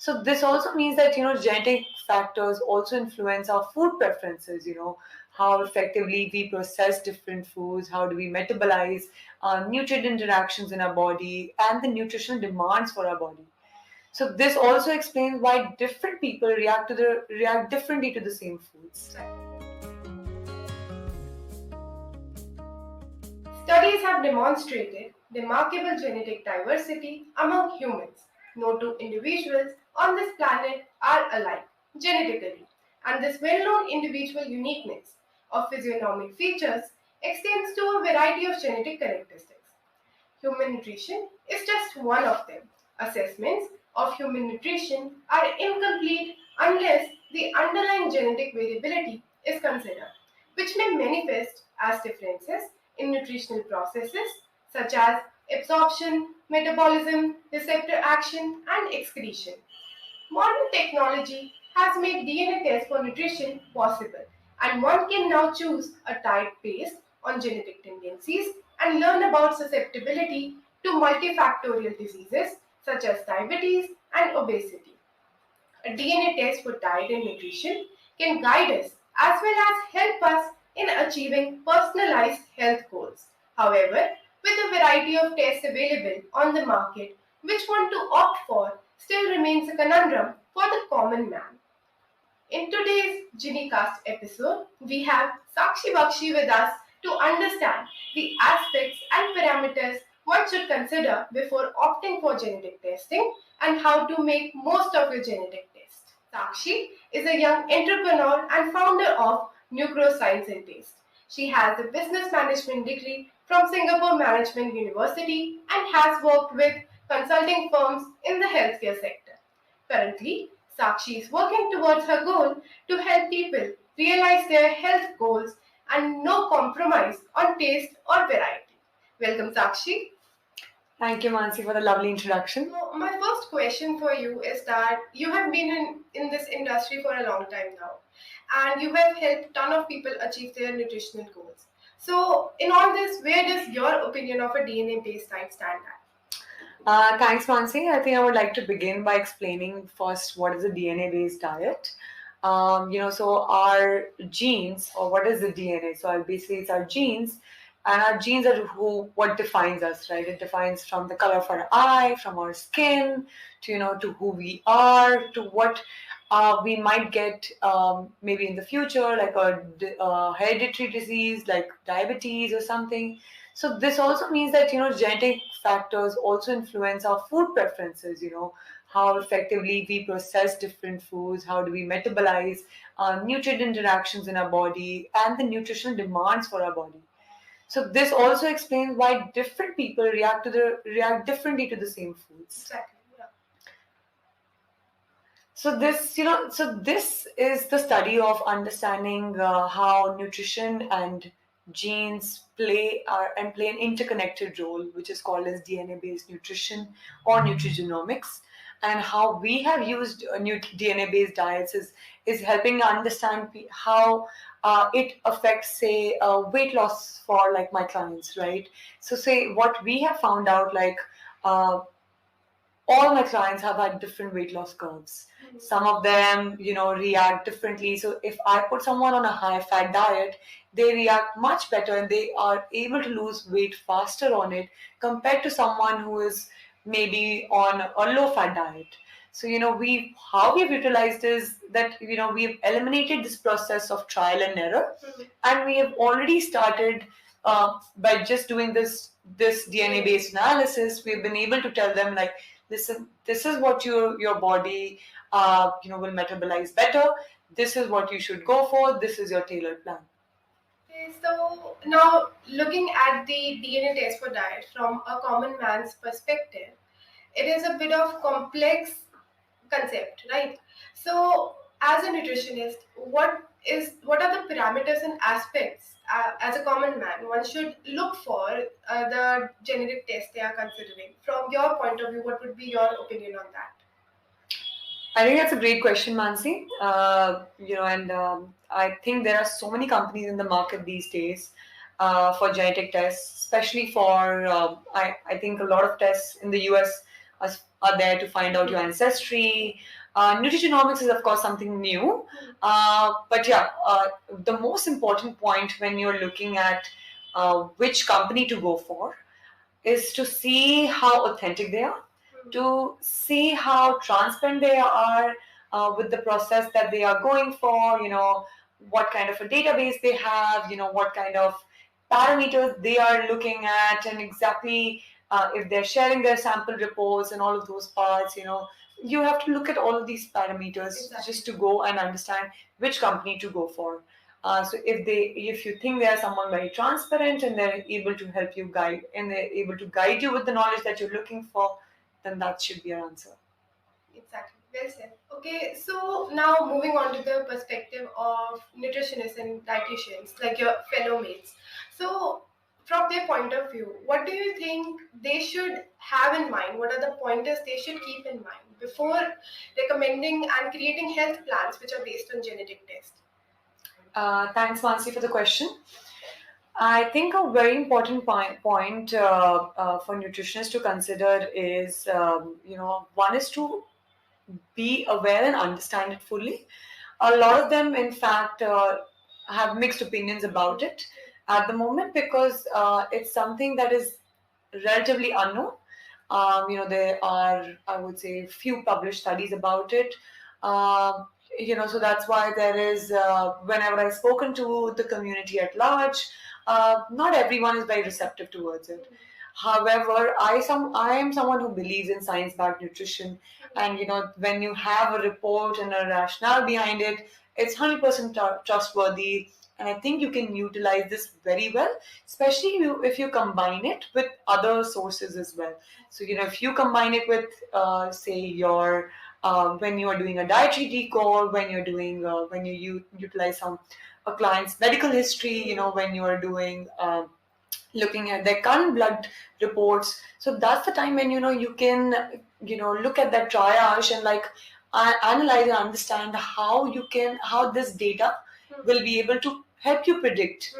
So this also means that, genetic factors also influence our food preferences, how effectively we process different foods, how do we metabolize nutrient interactions in our body, and the nutritional demands for our body. So this also explains why different people react differently to the same foods. Studies have demonstrated remarkable genetic diversity among humans. No two individuals on this planet are alike genetically, and this well known individual uniqueness of physiognomic features extends to a variety of genetic characteristics. Human nutrition is just one of them. Assessments of human nutrition are incomplete unless the underlying genetic variability is considered, which may manifest as differences in nutritional processes such as absorption, metabolism, receptor action, and excretion. Modern technology has made DNA tests for nutrition possible, and one can now choose a diet based on genetic tendencies and learn about susceptibility to multifactorial diseases such as diabetes and obesity. A DNA test for diet and nutrition can guide us as well as help us in achieving personalized health goals. However, with a variety of tests available on the market, which one to opt for still remains a conundrum for the common man. In today's Ginnycast episode, we have Sakshi Bakshi with us to understand the aspects and parameters one should consider before opting for genetic testing and how to make most of your genetic test. Sakshi is a young entrepreneur and founder of Nucros Science Taste. She has a business management degree from Singapore Management University and has worked with consulting firms in the healthcare sector. Currently, Sakshi is working towards her goal to help people realize their health goals and no compromise on taste or variety. Welcome, Sakshi. Thank you, Mansi, for the lovely introduction. So, my first question for you is that you have been in this industry for a long time now, and you have helped a ton of people achieve their nutritional goals. So, in all this, where does your opinion of a DNA based diet stand at? Thanks, Mansi. I think I would like to begin by explaining first what is a DNA-based diet. So our genes, or what is the DNA? So basically, it's our genes, and our genes are what defines us, right? It defines from the color of our eye, from our skin, to to who we are, to what we might get maybe in the future, like a hereditary disease like diabetes or something. So this also means that genetic factors also influence our food preferences. How effectively we process different foods, how do we metabolize nutrient interactions in our body, and the nutritional demands for our body. So this also explains why different people react differently to the same foods. Exactly. Yeah. So this is the study of understanding how nutrition and genes play an interconnected role, which is called as DNA-based nutrition or nutrigenomics, and how we have used DNA-based diets is helping understand how it affects, say, weight loss for like my clients, right? So, say what we have found out, like. All my clients have had different weight loss curves. Some of them, react differently. So if I put someone on a high fat diet, they react much better and they are able to lose weight faster on it compared to someone who is maybe on a low fat diet. So, how we've utilized is that, we've eliminated this process of trial and error, and we have already started by just doing this DNA based analysis. We've been able to tell them, like, listen, this is what your body will metabolize better. This is what you should go for. This is your tailored plan. Okay, so now looking at the DNA test for diet from a common man's perspective, it is a bit of complex concept, right? So as a nutritionist, what are the parameters and aspects as a common man one should look for the genetic test they are considering? From your point of view, what would be your opinion on that? I think that's a great question, Mansi. And I think there are so many companies in the market these days for genetic tests, especially for I think a lot of tests in the US are there to find out your ancestry. Nutrigenomics is, of course, something new. But yeah, the most important point when you're looking at which company to go for is to see how authentic they are, to see how transparent they are with the process that they are going for, what kind of a database they have, what kind of parameters they are looking at, and exactly if they're sharing their sample reports and all of those parts, you have to look at all of these parameters just to go and understand which company to go for. So if you think they are someone very transparent and they're able to help you guide and they're able to guide you with the knowledge that you're looking for, then that should be your answer. Exactly. Well said. Okay, so now moving on to the perspective of nutritionists and dietitians, like your fellow mates. So, from their point of view, what do you think they should have in mind? What are the pointers they should keep in mind before recommending and creating health plans which are based on genetic test? Thanks, Mansi, for the question. I think a very important point for nutritionists to consider is, one is to be aware and understand it fully. A lot of them, in fact, have mixed opinions about it at the moment because it's something that is relatively unknown. There are, I would say, few published studies about it. So that's why there is, whenever I've spoken to the community at large, not everyone is very receptive towards it. However, I am someone who believes in science-backed nutrition, and when you have a report and a rationale behind it, it's 100% trustworthy, and I think you can utilize this very well, especially if you combine it with other sources as well. So if you combine it with, say, your when you are doing a dietary decode, when you're doing when you utilize a client's medical history, when you are doing looking at their current blood reports. So that's the time when you can look at that triage and like analyze and understand how this data will be able to help you predict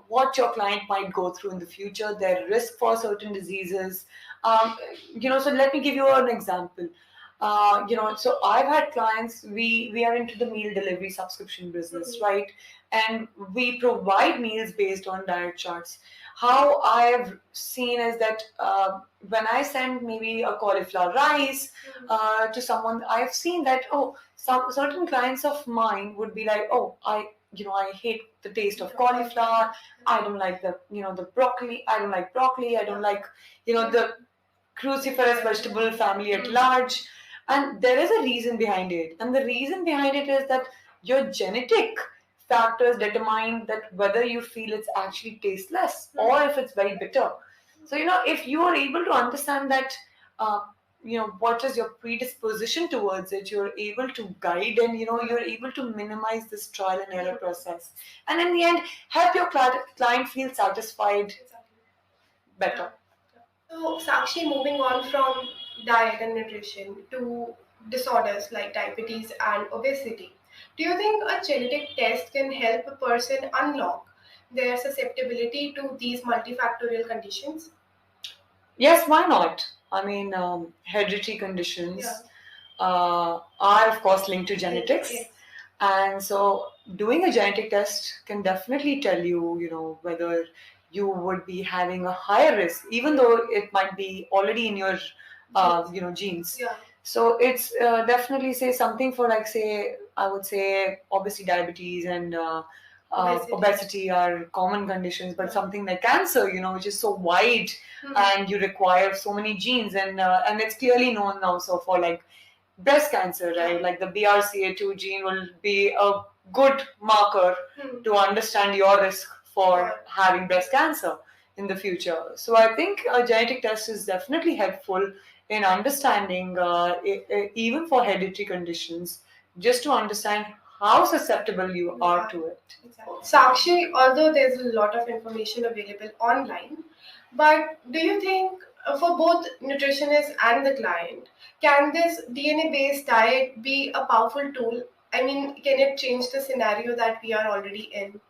what your client might go through in the future, their risk for certain diseases. So let me give you an example. So I've had clients. We are into the meal delivery subscription business, right? And we provide meals based on diet charts. How I've seen is that when I send maybe a cauliflower rice to someone, I've seen that some certain clients of mine would be like, I hate the taste of cauliflower. I don't like the broccoli. I don't like broccoli. I don't like the cruciferous vegetable family at large. And there is a reason behind it. And the reason behind it is that your genetic factors determine that whether you feel it's actually tasteless or if it's very bitter. So, if you are able to understand that, what is your predisposition towards it, you're able to guide and, you're able to minimize this trial and error process. And in the end, help your client feel satisfied better. So, Sakshi, moving on from diet and nutrition to disorders like diabetes and obesity, do you think a genetic test can help a person unlock their susceptibility to these multifactorial conditions? Yes, why not? I mean, hereditary conditions are, of course, linked to genetics. Yes. And so doing a genetic test can definitely tell you, whether you would be having a higher risk, even though it might be already in your, genes. Yeah. So it's definitely say something for like, say, I would say obviously diabetes and obesity are common conditions, but something like cancer, which is so wide and you require so many genes, and it's clearly known now. So for like breast cancer, right? Like the BRCA2 gene will be a good marker to understand your risk for having breast cancer in the future. So I think a genetic test is definitely helpful in understanding, even for hereditary conditions, just to understand how susceptible you are to it. Exactly. Sakshi, although there's a lot of information available online, but do you think for both nutritionists and the client, can this DNA-based diet be a powerful tool? I mean, can it change the scenario that we are already in?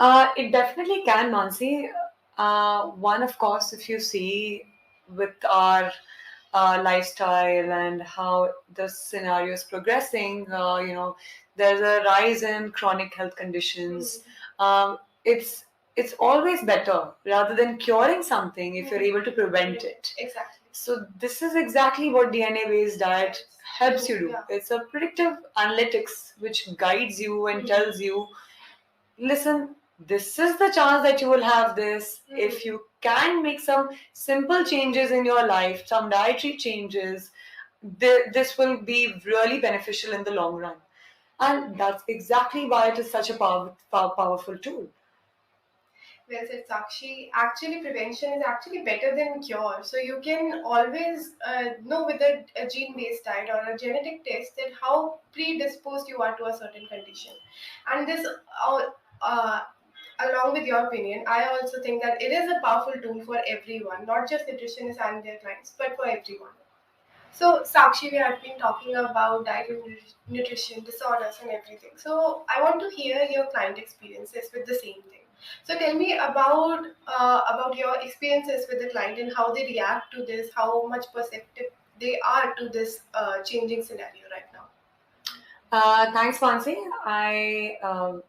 It definitely can, Mansi. One, of course, if you see, with our lifestyle and how the scenario is progressing, there's a rise in chronic health conditions. Um, it's it's always better rather than curing something if you're able to prevent it. Exactly. So this is exactly what DNA-based diet helps you do. Yeah. It's a predictive analytics which guides you and tells you, listen, this is the chance that you will have this. If you can make some simple changes in your life, some dietary changes, this will be really beneficial in the long run. And that's exactly why it is such a powerful tool. Well said, Sakshi. Actually, prevention is actually better than cure. So you can always know with a gene-based diet or a genetic test that how predisposed you are to a certain condition. And this, uh, along with your opinion, I also think that it is a powerful tool for everyone, not just nutritionists and their clients, but for everyone. So, Sakshi, we have been talking about diet and nutrition disorders and everything. So, I want to hear your client experiences with the same thing. So, tell me about your experiences with the client and how they react to this, how much perceptive they are to this changing scenario right now. Thanks, Mansi.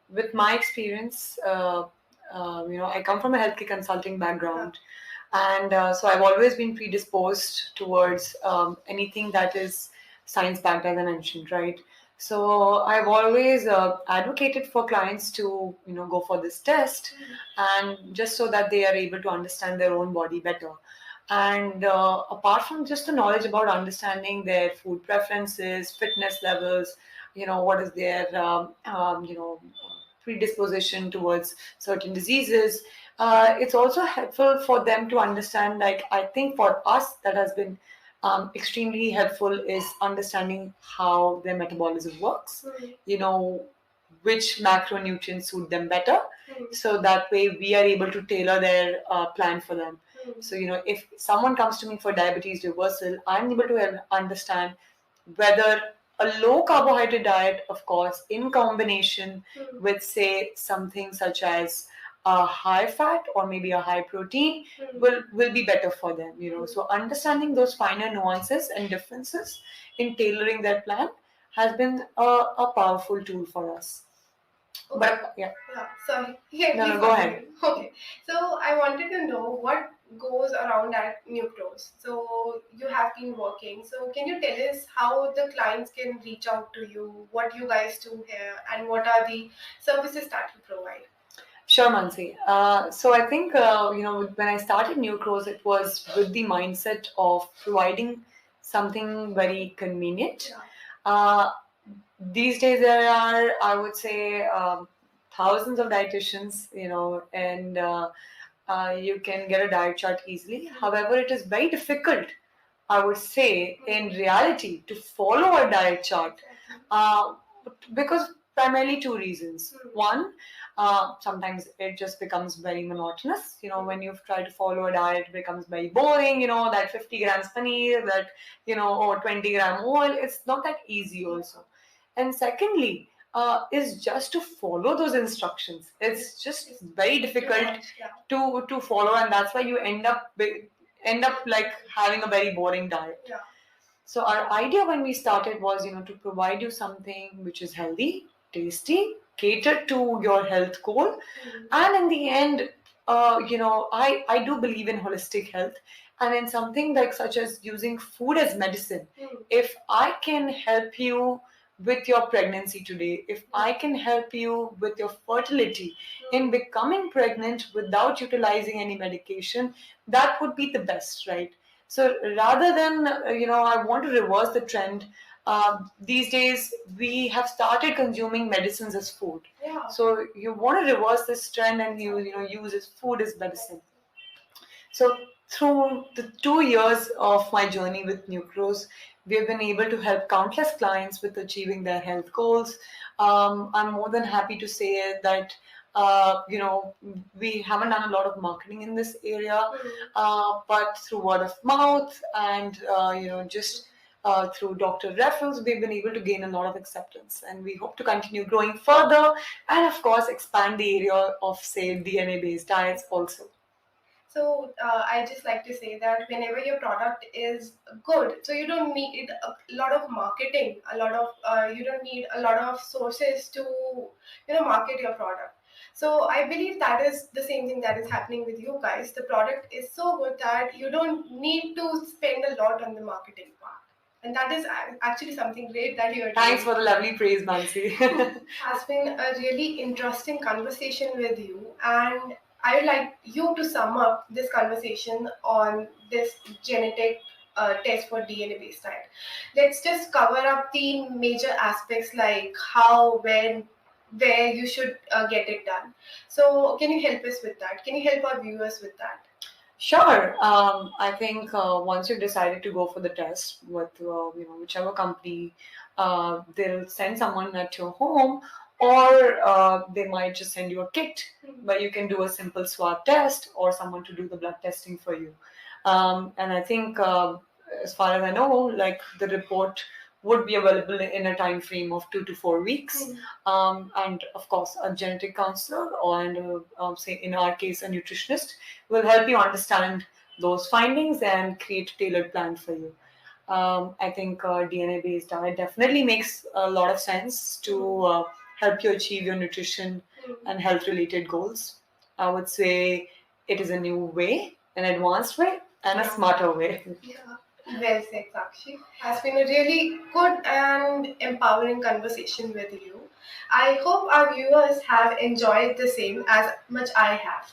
With my experience, I come from a healthcare consulting background, and so I've always been predisposed towards anything that is science backed, as I mentioned, right? So I've always advocated for clients to, go for this test, and just so that they are able to understand their own body better. And apart from just the knowledge about understanding their food preferences, fitness levels, what is their predisposition towards certain diseases, it's also helpful for them to understand. Like, I think for us that has been extremely helpful is understanding how their metabolism works. Which macronutrients suit them better, so that way we are able to tailor their plan for them. So, if someone comes to me for diabetes reversal, I'm able to understand whether a low carbohydrate diet, of course, in combination with, say, something such as a high fat or maybe a high protein will be better for them. So understanding those finer nuances and differences in tailoring their plan has been a powerful tool for us. Okay. But yeah. Sorry. Yeah, No, please go continue. ahead. Okay. So I wanted to know what goes around at Nucros. So you have been working. So can you tell us how the clients can reach out to you, what you guys do here, and what are the services that you provide? Sure, Mansi. So I think, when I started Nucros, it was with the mindset of providing something very convenient. Uh, these days there are, I would say, thousands of dietitians, and you can get a diet chart easily. However, it is very difficult, I would say, in reality, to follow a diet chart, uh, because primarily two reasons. One, sometimes it just becomes very monotonous. When you try to follow a diet, it becomes very boring. That 50 grams paneer, that, or 20-gram oil, it's not that easy also. And secondly, is just to follow those instructions. It's just very difficult to follow, and that's why you end up like having a very boring diet. So our idea when we started was, to provide you something which is healthy, tasty, catered to your health goal, and in the end, I do believe in holistic health, and in something like such as using food as medicine. If I can help you with your pregnancy today, if I can help you with your fertility in becoming pregnant without utilizing any medication, that would be the best, right? So rather than, I want to reverse the trend. These days, we have started consuming medicines as food. So you want to reverse this trend and use as food as medicine. So through the 2 years of my journey with Nucros, we have been able to help countless clients with achieving their health goals. I'm more than happy to say that we haven't done a lot of marketing in this area, but through word of mouth and just through doctor referrals, we've been able to gain a lot of acceptance, and we hope to continue growing further, and of course expand the area of, say, DNA-based diets also. So I just like to say that whenever your product is good, so you don't need a lot of marketing, you don't need a lot of sources to market your product. So I believe that is the same thing that is happening with you guys. The product is so good that you don't need to spend a lot on the marketing part. And that is actually something great that you are doing. Thanks for the lovely praise, Mansi. Has been a really interesting conversation with you, and I would like you to sum up this conversation on this genetic test for DNA based diet. Let's just cover up the major aspects like how, when, where you should get it done. So, can you help us with that? Can you help our viewers with that? Sure. I think once you've decided to go for the test with whichever company, they'll send someone at your home, or they might just send you a kit where you can do a simple swab test, or someone to do the blood testing for you. And I think, as far as I know, like the report would be available in a time frame of 2 to 4 weeks. And of course, a genetic counselor, and say in our case, a nutritionist will help you understand those findings and create a tailored plan for you. I think DNA-based diet definitely makes a lot of sense to help you achieve your nutrition and health-related goals. I would say it is a new way, an advanced way, and a smarter way. Yeah. Well said, Sakshi. Has been a really good and empowering conversation with you. I hope our viewers have enjoyed the same as much I have.